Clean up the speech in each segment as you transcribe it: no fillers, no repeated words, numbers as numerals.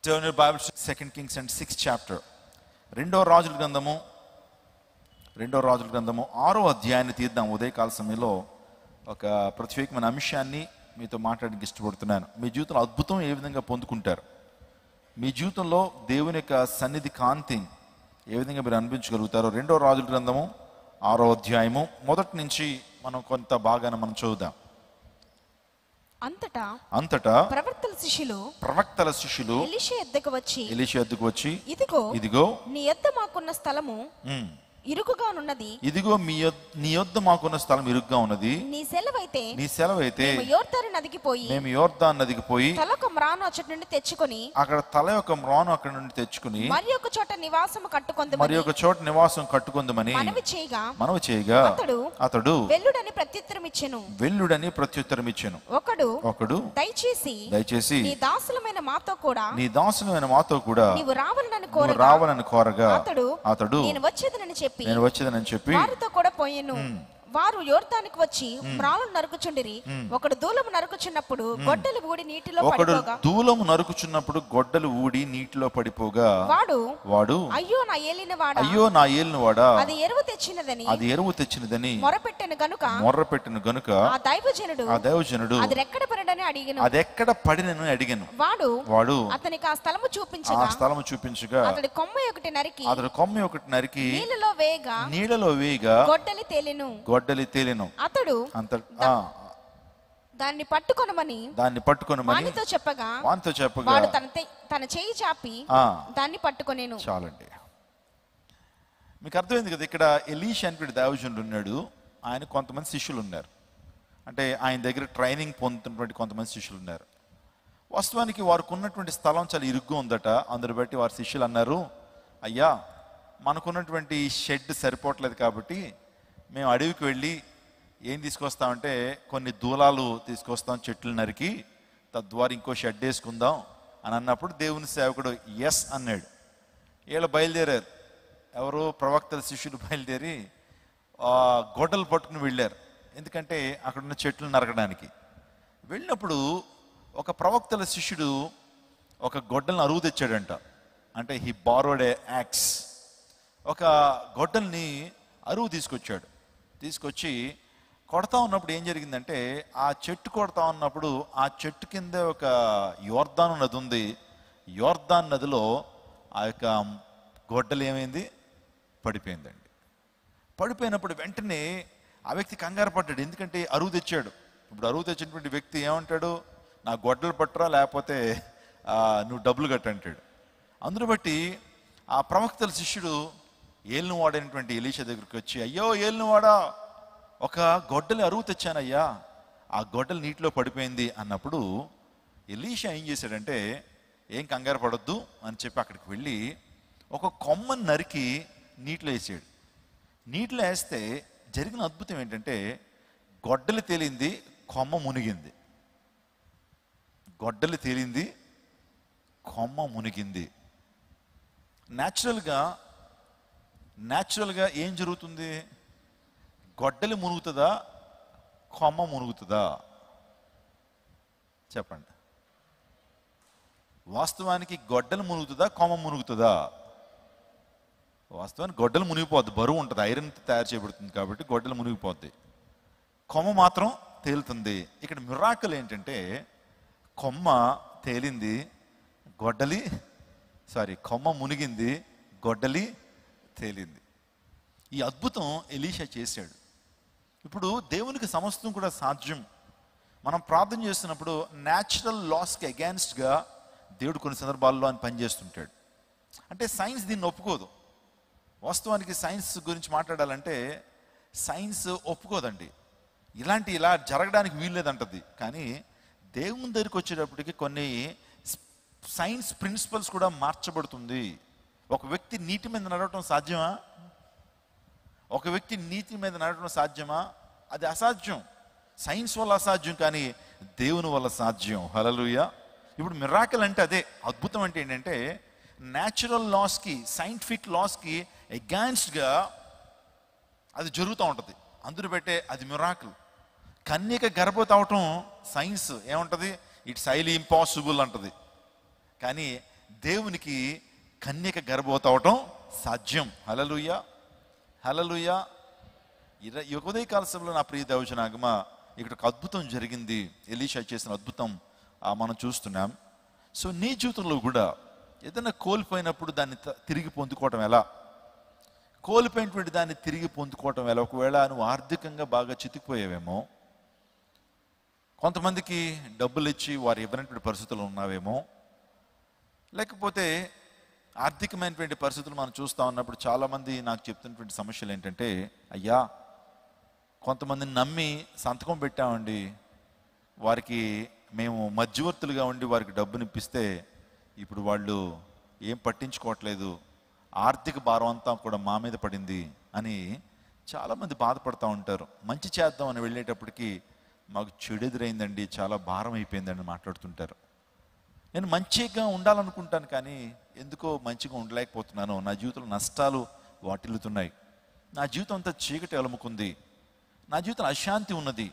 Turn your Bible to 2 Kings and 6th chapter. రెండో రాజుల గ్రంథము 6వ అధ్యాయాన్ని తీద్దాం. ఉదయకాల సమయంలో ఒక ప్రత్యేకమైన అంశాన్ని మీతో మాట్లాడడానికి ఇష్టపడుతున్నాను. మీ జీవితంలో అద్భుతం ఏ విధంగా పొందుకుంటారు, మీ జీవితంలో దేవుని యొక్క సన్నిధి కాంతి ఏ విధంగా మీరు అనిపించగలుగుతారో రెండో రాజుల గ్రంథము 6వ అధ్యాయము మొదటి నుంచి మనం కొంత భాగాన్ని మనం చదువుదాం. అంతటా ప్రవక్తల శిష్యులు ఎలీషా యొద్దకు వచ్చి ఇదిగో నీ యొద్ద మాకున్న స్థలము ఇరుకుగానున్నది, ఇదిగో నీ యొద్ద మాకున్న స్థలం ఇరుగ్గా ఉన్నది. నీ సెలవైతే మేము యోర్దాను నదికి పోయి తల ఒక మ్రాను అక్కడి నుండి తెచ్చుకొని మరి ఒక చోట నివాసం కట్టుకొందుమని మనవి చేయగా అతడు వెల్లుడని ప్రత్యుత్తరం ఇచ్చెను. ఒకడు దయచేసి నీ దాసులమైన మాతో కూడా నీవు రావాలని కోరగా అతడు నేను వచ్చేదనని చెప్పి వారితో కూడా పోయెను. వారు యోర్దానికి వచ్చి మ్రాలను నరుకుచుండిరి. ఒకడు దూలము నరుకుచున్నప్పుడు గొడ్డలి నీటిలో పడిపోగా వాడు అయ్యో నా ఏలినవాడా అది ఎరువు తెచ్చినదని మొర్రపెట్టెను గనుక ఆ దైవజనుడు అది ఎక్కడ పడినను అడిగెను. వాడు అతనికి ఆ స్థలము చూపించగా అతడి కొమ్మ ఒకటి నరికి నీళ్ళలో వేయగా గొడ్డలి తేలెను. అతడు దాన్ని పట్టుకొనమని వానితో చెప్పగా వాడు తన చేయి చాపి దాన్ని పట్టుకొనేను. చాలండి, మీకు అర్థమైంది కదా. ఇక్కడ ఎలీషా అనేటువంటి దైవజనుడు ఉన్నాడు, ఆయన కొంతమంది శిష్యులు ఉన్నారు. అంటే ఆయన దగ్గర ట్రైనింగ్ పొందుతున్నటువంటి కొంతమంది శిష్యులు ఉన్నారు. వాస్తవానికి వారికి ఉన్నటువంటి స్థలం చాలా ఇరుగ్గా ఉందట. అందుని బట్టి వారి శిష్యులు అన్నారు, అయ్యా మనకున్నటువంటి షెడ్ సరిపోవట్లేదు కాబట్టి మేము అడవికి వెళ్ళి ఏం తీసుకొస్తామంటే కొన్ని దూలాలు తీసుకొస్తాం, చెట్లు నరికి, తద్వారా ఇంకో షెడ్ వేసుకుందాం అని అన్నప్పుడు దేవుని సేవకుడు ఎస్ అన్నాడు. వీళ్ళు బయలుదేరారు. ఎవరు? ప్రవక్తల శిష్యులు బయలుదేరి గొడ్డలు పట్టుకుని వెళ్ళారు. ఎందుకంటే అక్కడ ఉన్న చెట్లు నరకడానికి. వెళ్ళినప్పుడు ఒక ప్రవక్తల శిష్యుడు ఒక గొడ్డలను అరువు తెచ్చాడంట. అంటే హీ బారోడ్ ఏ యాక్స్. ఒక గొడ్డల్ని అరువు తీసుకొచ్చి కొడతా ఉన్నప్పుడు ఏం జరిగిందంటే, ఆ చెట్టు కొడతా ఉన్నప్పుడు ఆ చెట్టు కింద ఒక యోర్దాను నది ఉంది. యోర్దాన్ నదిలో ఆ యొక్క గొడ్డలు ఏమైంది? పడిపోయిందండి. పడిపోయినప్పుడు వెంటనే ఆ వ్యక్తి కంగారు పడ్డాడు. ఎందుకంటే అరువు తెచ్చాడు. ఇప్పుడు అరువు తెచ్చినటువంటి వ్యక్తి ఏమంటాడు? నా గొడ్డలు పట్టరా, లేకపోతే నువ్వు డబ్బులు కట్టంటాడు. అందును బట్టి ఆ ప్రవక్తల శిష్యుడు ఏలినవాడైనటువంటి ఎలీషా దగ్గరికి వచ్చి, అయ్యో ఏలినవాడా, ఒక గొడ్డలి అరువు తెచ్చానయ్యా, ఆ గొడ్డలి నీటిలో పడిపోయింది అన్నప్పుడు ఎలీషా ఏం చేశాడంటే, ఏం కంగారు పడొద్దు అని చెప్పి అక్కడికి వెళ్ళి ఒక కొమ్మని నరికి నీటిలో వేసాడు. నీటిలో వేస్తే జరిగిన అద్భుతం ఏంటంటే, గొడ్డలి తేలింది, కొమ్మ మునిగింది. గొడ్డలి తేలింది, కొమ్మ మునిగింది. న్యాచురల్గా ఏం జరుగుతుంది? గొడ్డలి మునుగుతుందా, కొమ్మ మునుగుతుందా? చెప్పండి. వాస్తవానికి గొడ్డలి మునుగుతుందా, కొమ్మ మునుగుతుందా? వాస్తవానికి గొడ్డలు మునిగిపోద్ది, బరువు ఉంటుంది, ఐరన్ తయారు చేయబడుతుంది కాబట్టి గొడ్డలు మునిగిపోద్ది. కొమ్మ మాత్రం తేలుతుంది. ఇక్కడ మిరాకిల్ ఏంటంటే, కొమ్మ తేలింది, కొమ్మ మునిగింది, గొడ్డలి తేలింది. ఈ అద్భుతం ఎలీషా చేశాడు. ఇప్పుడు దేవునికి సమస్తం కూడా సాధ్యం. మనం ప్రార్థన చేస్తున్నప్పుడు న్యాచురల్ లాస్కి అగేన్స్ట్గా దేవుడు కొన్ని సందర్భాల్లో ఆయన పనిచేస్తుంటాడు. అంటే సైన్స్ దీన్ని ఒప్పుకోదు. వాస్తవానికి సైన్స్ గురించి మాట్లాడాలంటే సైన్స్ ఒప్పుకోదండి. ఇలా జరగడానికి వీల్లేదంటది. కానీ దేవుని దగ్గరికి వచ్చేటప్పటికి కొన్ని సైన్స్ ప్రిన్సిపల్స్ కూడా మార్చబడుతుంది. ఒక వ్యక్తి నీటి మీద నడవటం సాధ్యమా? అది అసాధ్యం. సైన్స్ వల్ల అసాధ్యం, కానీ దేవుని వల్ల సాధ్యం. హల్లెలూయా. ఇప్పుడు మిరాకిల్ అంటే అదే. అద్భుతం అంటే ఏంటంటే, న్యాచురల్ లాస్కి, సైంటిఫిక్ లాస్కి అగైన్స్ట్గా అది జరుగుతూ ఉంటుంది. అందులో పెట్టే అది మిరాకిల్. కన్యక గర్భవతి అవటం సైన్స్ ఏముంటుంది? ఇట్స్ హైలీ ఇంపాసిబుల్ అంటది. కానీ దేవునికి కన్యక గర్భవతి అవటం సాధ్యం. హల్లెలూయా, హల్లెలూయా. ఈ ఉదయకాల సమయంలో నా ప్రియ దైవజనాగమ, ఇక్కడ ఒక అద్భుతం జరిగింది. ఎలీషా చేసిన అద్భుతం మనం చూస్తున్నాం. సో నీ జీవితంలో కూడా ఏదైనా కోల్పోయినప్పుడు దాన్ని తిరిగి పొందుకోవటం ఎలా, కోల్పోయినటువంటి దాన్ని తిరిగి పొందుకోవటం ఎలా? ఒకవేళ నువ్వు ఆర్థికంగా బాగా చితికిపోయావేమో, కొంతమందికి డబ్బులు ఇచ్చి వారు ఇవ్వనటువంటి పరిస్థితులు ఉన్నావేమో, లేకపోతే ఆర్థికమైనటువంటి పరిస్థితులు మనం చూస్తూ ఉన్నప్పుడు చాలామంది నాకు చెప్తున్నటువంటి సమస్యలు ఏంటంటే, అయ్యా కొంతమందిని నమ్మి సంతకం పెట్టామండి, వారికి మేము మధ్యవర్తులుగా ఉండి వారికి డబ్బునిప్పిస్తే ఇప్పుడు వాళ్ళు ఏం పట్టించుకోవట్లేదు, ఆర్థిక భారం అంతా కూడా మా మీద పడింది అని చాలామంది బాధపడుతూ ఉంటారు. మంచి చేద్దామని వెళ్ళేటప్పటికి మాకు చెడు ఎదురైందండి, చాలా భారం అయిపోయిందండి మాట్లాడుతుంటారు. నేను మంచిగా ఉండాలనుకుంటాను, కానీ ఎందుకో మంచిగా ఉండలేకపోతున్నాను. నా జీవితంలో నష్టాలు వాటిల్లుతున్నాయి, నా జీవితం అంతా చీకటి అలుముకుంది, నా జీవితంలో అశాంతి ఉన్నది,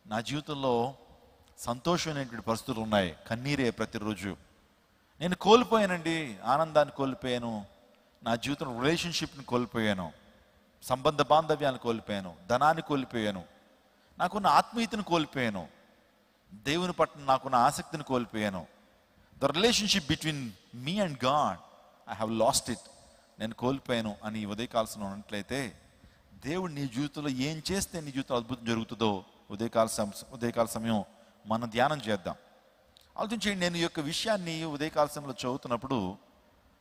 నా జీవితంలో సంతోషమైనటువంటి పరిస్థితులు ఉన్నాయి, కన్నీరే ప్రతిరోజు. నేను కోల్పోయానండి, ఆనందాన్ని కోల్పోయాను, నా జీవితంలో రిలేషన్షిప్ని కోల్పోయాను, సంబంధ బాంధవ్యాన్ని కోల్పోయాను, ధనాన్ని కోల్పోయాను, నాకున్న ఆత్మీయతను కోల్పోయాను, దేవుని పట్ల నాకున్న ఆసక్తిని కోల్పోయాను. The relationship between me and God, I have lost it, నేను కోల్పోయాను అని ఉదయకాల్సిన ఉన్నట్లయితే, దేవుడు నీ జీవితంలో ఏం చేస్తే నీ జీవితంలో అద్భుతం జరుగుతుందో ఉదయకాల సమయం మనం ధ్యానం చేద్దాం. ఆలోచించండి. నేను ఈ యొక్క విషయాన్ని ఉదయకాల సమయంలో చదువుతున్నప్పుడు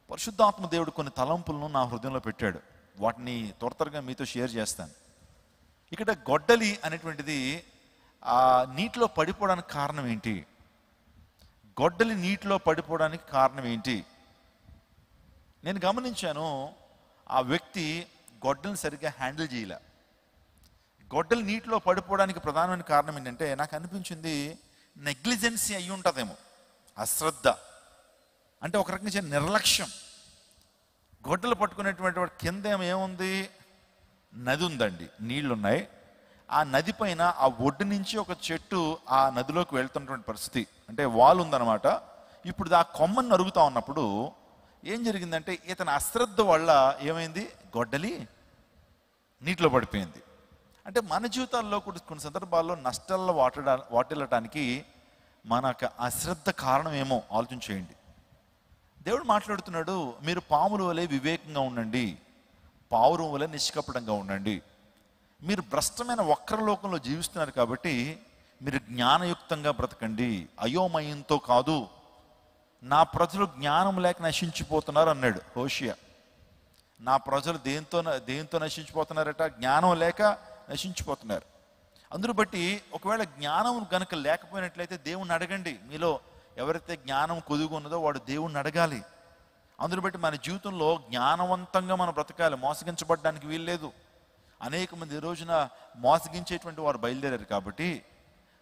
పరిశుద్ధాత్మ దేవుడు కొన్ని తలంపులను నా హృదయంలో పెట్టాడు. వాటిని త్వరగా మీతో షేర్ చేస్తాను. ఇక్కడ గొడ్డలి అనేటువంటిది నీటిలో పడిపోవడానికి కారణం ఏంటి? గొడ్డలి నీటిలో పడిపోవడానికి కారణం ఏంటి? నేను గమనించాను, ఆ వ్యక్తి గొడ్డలిని సరిగ్గా హ్యాండిల్ చేయలే. గొడ్డలి నీటిలో పడిపోవడానికి ప్రధానమైన కారణం ఏంటంటే, నాకు అనిపించింది నెగ్లిజెన్సీ అయి ఉంటుందేమో, అశ్రద్ధ, అంటే ఒక రకంగా నిర్లక్ష్యం. గొడ్డలు పట్టుకునేటువంటి వాడు కింద ఏముంది, నది ఉందండి, నీళ్లు ఉన్నాయి. ఆ నది పైన ఆ ఒడ్డు నుంచి ఒక చెట్టు ఆ నదిలోకి వెళ్తున్నటువంటి పరిస్థితి, అంటే వాల్ ఉందన్నమాట. ఇప్పుడు ఆ కొమ్మను నరుగుతా ఉన్నప్పుడు ఏం జరిగిందంటే, ఇతని అశ్రద్ధ వల్ల ఏమైంది, గొడ్డలి నీటిలో పడిపోయింది. అంటే మన జీవితాల్లో కూడా కొన్ని సందర్భాల్లో నష్టాల్లో వాటిల్లటానికి మనకు అశ్రద్ధ కారణం ఏమో ఆలోచించేయండి. దేవుడు మాట్లాడుతున్నాడు, మీరు పాముల వలె వివేకంగా ఉండండి, పావురం వలె నిష్కపటంగా ఉండండి. మీరు భ్రష్టమైన వక్రలోకంలో జీవిస్తున్నారు కాబట్టి మీరు జ్ఞానయుక్తంగా బ్రతకండి, అయోమయంతో కాదు. నా ప్రజలు జ్ఞానం లేక నశించిపోతున్నారు అన్నాడు హోషియా. నా ప్రజలు దేంతో నశించిపోతున్నారట? జ్ఞానం లేక నశించిపోతున్నారు. అందును బట్టి ఒకవేళ జ్ఞానం గనక లేకపోయినట్లయితే దేవుణ్ణి అడగండి. మీలో ఎవరైతే జ్ఞానం కొదుగు ఉన్నదో వాడు దేవుణ్ణి అడగాలి. అందును బట్టి మన జీవితంలో జ్ఞానవంతంగా మనం బ్రతకాలి, మోసగించబడడానికి వీల్లేదు. అనేక మంది ఈ రోజున మోసగించేటువంటి వారు బయలుదేరారు. కాబట్టి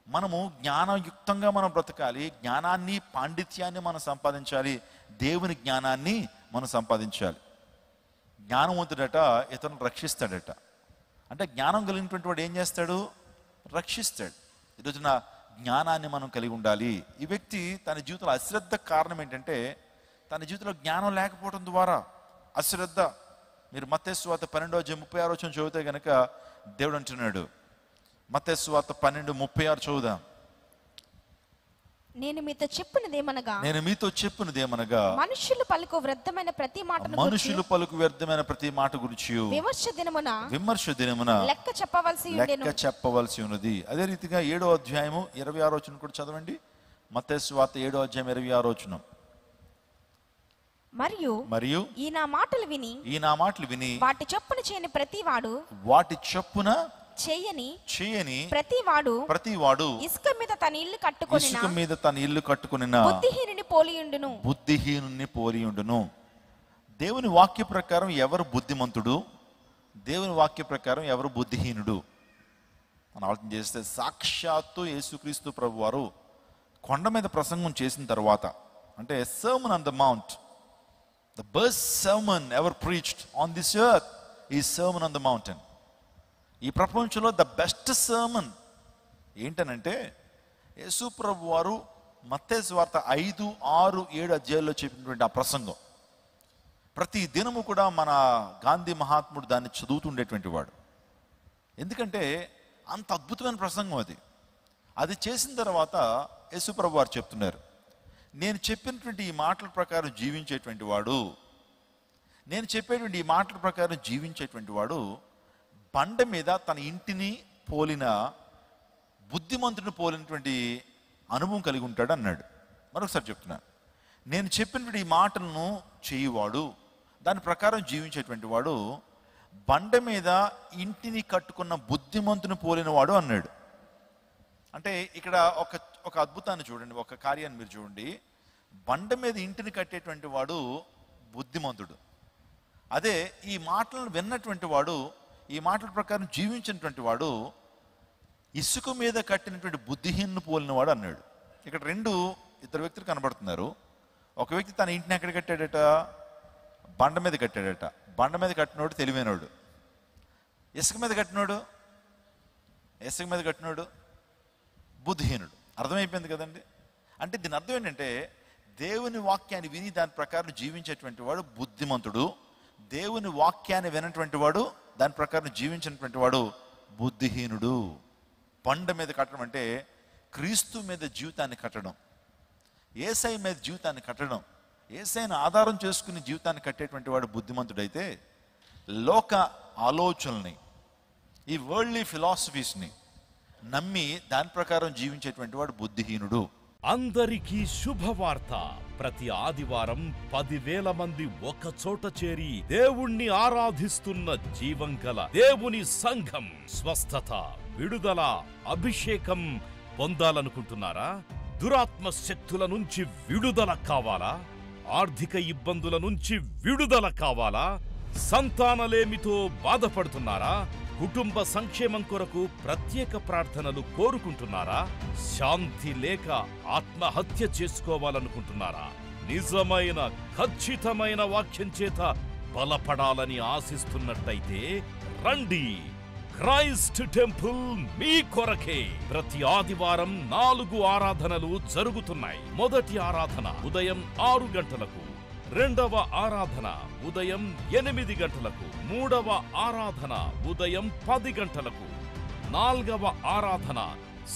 మనము జ్ఞానయుక్తంగా మనం బ్రతకాలి, జ్ఞానాన్ని పాండిత్యాన్ని మనం సంపాదించాలి, దేవుని జ్ఞానాన్ని మనం సంపాదించాలి. జ్ఞానవంతుడట ఇతను రక్షిస్తాడట. అంటే జ్ఞానం కలిగినటువంటి వాడు ఏం చేస్తాడు? రక్షిస్తాడు. ఈరోజున జ్ఞానాన్ని మనం కలిగి ఉండాలి. ఈ వ్యక్తి తన జీవితంలో అశ్రద్ధ కారణం ఏంటంటే, తన జీవితంలో జ్ఞానం లేకపోవడం ద్వారా అశ్రద్ధ. మీరు మత్తయి సువార్త 12:36 చదివితే గనక దేవుడు అంటున్నాడు, మత్తయి సువార్త 12:36 చదువుదాం. నేను మీతో చెప్పినదేమనగా మనుషులు పలుకు వ్యర్థమైన ప్రతి మాట గురించి విమర్శ దినమున లెక్క చెప్పవలసి ఉన్నది. అదే రీతిగా 7వ అధ్యాయము 26వ వచనం కూడా చదవండి. మత్తయి సువార్త 7వ అధ్యాయం 26వ వచనం. మరియు ఈ నా మాటలు విని వాటి చొప్పున చేయని ప్రతివాడు ఇసుక మీద తన ఇల్లు కట్టుకొనిన బుద్ధిహీనుని పోలియుండును. దేవుని వాక్య ప్రకారం ఎవరు బుద్ధిమంతుడు? దేవుని వాక్య ప్రకారం ఎవరు బుద్ధిహీనుడు? మనం ఆలోచన చేస్తే, సాక్షాత్తు యేసుక్రీస్తు ప్రభు వారు కొండ మీద ప్రసంగం చేసిన తర్వాత, అంటే sermon on the mount, the best sermon ever preached on this earth is sermon on the mountain. ఈ ప్రపంచంలో ద బెస్ట్ సర్మన్ ఏంటనంటే, యేసు ప్రభు వారు మత్తయి సువార్త 5, 6, 7 అధ్యాయాల్లో చెప్పినటువంటి ఆ ప్రసంగం ప్రతి దినము కూడా మన గాంధీ మహాత్ముడు దాన్ని చదువుతుండేటువంటి వాడు. ఎందుకంటే అంత అద్భుతమైన ప్రసంగం అది. అది చేసిన తర్వాత యేసుప్రభు వారు చెప్తున్నారు, నేను చెప్పినటువంటి ఈ మాటల ప్రకారం జీవించేటువంటి వాడు, నేను చెప్పేటువంటి ఈ మాటల ప్రకారం జీవించేటువంటి వాడు బండ మీద తన ఇంటిని పోలిన బుద్ధిమంతుని పోలినటువంటి అనుభవం కలిగి ఉంటాడు అన్నాడు. మరొకసారి చెప్తున్నాను, నేను చెప్పినటువంటి ఈ మాటలను చేయువాడు, దాని ప్రకారం జీవించేటువంటి వాడు బండ మీద ఇంటిని కట్టుకున్న బుద్ధిమంతుని పోలినవాడు అన్నాడు. అంటే ఇక్కడ ఒక అద్భుతాన్ని చూడండి, ఒక కార్యాన్ని మీరు చూడండి. బండ మీద ఇంటిని కట్టేటువంటి వాడు బుద్ధిమంతుడు. అదే ఈ మాటలను విన్నటువంటి వాడు, ఈ మాటల ప్రకారం జీవించినటువంటి వాడు ఇసుక మీద కట్టినటువంటి బుద్ధిహీనుని పోలినవాడు అన్నాడు. ఇక్కడ ఇద్దరు వ్యక్తులు కనబడుతున్నారు. ఒక వ్యక్తి తన ఇంటిని ఎక్కడ కట్టాడట? బండ మీద కట్టాడట. బండ మీద కట్టినోడు తెలివైనోడు. ఇసుక మీద కట్టినోడు బుద్ధిహీనుడు. అర్థమైపోయింది కదండి. అంటే దీని అర్థం ఏంటంటే దేవుని వాక్యాన్ని విని దాని ప్రకారం జీవించేటువంటి వాడు బుద్ధిమంతుడు, దేవుని వాక్యాన్ని వినటువంటి వాడు దాని ప్రకారం జీవించినటువంటి వాడు బుద్ధిహీనుడు. బండ మీద కట్టడం అంటే క్రీస్తు మీద జీవితాన్ని కట్టడం, యేసై మీద జీవితాన్ని కట్టడం, యేసైని ఆధారం చేసుకుని జీవితాన్ని కట్టేటువంటి వాడు బుద్ధిమంతుడైతే, లోక ఆలోచనల్ని, ఈ వరల్డ్లీ ఫిలాసఫీస్ని నమ్మి దాని ప్రకారం జీవించేటువంటి వాడు బుద్ధిహీనుడు. అందరికీ శుభవార్త. ప్రతి ఆదివారం 10,000 మంది ఒక చోట చేరి దేవుణ్ణి ఆరాధిస్తున్న జీవం గల దేవుని సంఘం. స్వస్థత, విడుదల, అభిషేకం పొందాలనుకుంటున్నారా? దురాత్మ శక్తుల నుంచి విడుదల కావాలా? ఆర్థిక ఇబ్బందుల నుంచి విడుదల కావాలా? సంతానలేమితో బాధపడుతున్నారా? కుటుంబ సంక్షేమం కొరకు ప్రత్యేక ప్రార్థనలు కోరుకుంటున్నారా? శాంతి లేక ఆత్మహత్య చేసుకోవాలనుకుంటున్నారా? నిజమైన ఖచ్చితమైన వాక్యం చేత బలపడాలని ఆశిస్తున్నట్టయితే రండి. క్రైస్ట్ టెంపుల్ మీ కొరకే. ప్రతి ఆదివారం 4 ఆరాధనలు జరుగుతున్నాయి. మొదటి ఆరాధన ఉదయం 6 గంటలకు, రెండవ ఆరాధన ఉదయం 8 గంటలకు, మూడవ ఆరాధన ఉదయం 10 గంటలకు, నాల్గవ ఆరాధన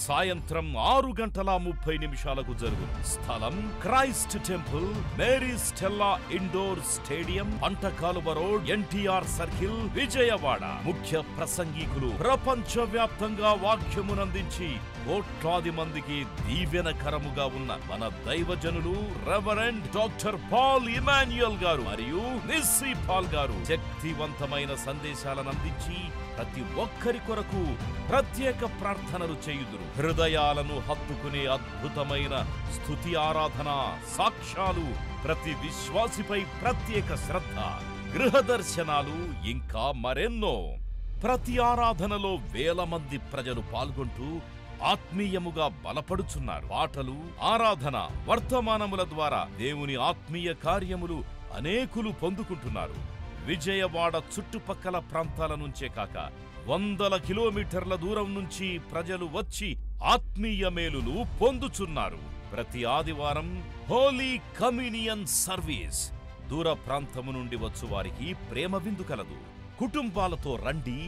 సాయంత్రం 6:30 జరుగును. స్థలం Christ temple, Mary Stella indoor stadium, Pantakaluva road, NTR circle, Vijayawada. ముఖ్య ప్రసంగికులు ప్రపంచ వ్యాప్తంగా వాక్యమునందించి కోట్లాది మందికి దీవెనకరముగా ఉన్న మన దైవజనులు రెవరెండ్ డాక్టర్ పాల్ ఇమాన్యుయల్ గారు మరియు నిస్సీ పాల్ గారు శక్తివంతమైన సందేశాలను అందించి ప్రతి ఒక్కరి కొరకు ప్రత్యేక ప్రార్థనలు చేయుదురు. హృదయాలను హత్తుకునే అద్భుతమైన స్తుతి ఆరాధన సాక్ష్యాలు, ప్రతి విశ్వాసిపై ప్రత్యేక శ్రద్ధ, గృహ దర్శనాలు, ఇంకా మరెన్నో. ప్రతి ఆరాధనలో 1000 మంది ప్రజలు పాల్గొంటూ ఆత్మీయముగా బలపడుచున్నారు. పాటలు, ఆరాధన, వర్తమానముల ద్వారా దేవుని ఆత్మీయ కార్యములు అనేకులు పొందుకుంటున్నారు. విజయవాడ చుట్టుపక్కల ప్రాంతాల నుంచే కాక 100 కిలోమీటర్ల దూరం నుంచి ప్రజలు వచ్చి ఆత్మీయ మేలులు పొందుచున్నారు. ప్రతి ఆదివారం హోలీ కమ్యూనియన్ సర్వీస్. దూర ప్రాంతము నుండి వచ్చు వారికి ప్రేమ విందు కలదు. కుటుంబాలతో రండి.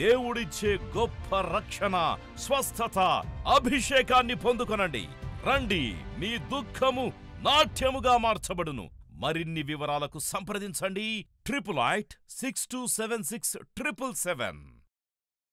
దేవుడిచ్చే గొప్ప రక్షణ, స్వస్థత, అభిషేకాన్ని పొందుకొనండి. రండి, మీ దుఃఖము నాట్యముగా మార్చబడును. మరిన్ని వివరాలకు సంప్రదించండి 88 6276 777.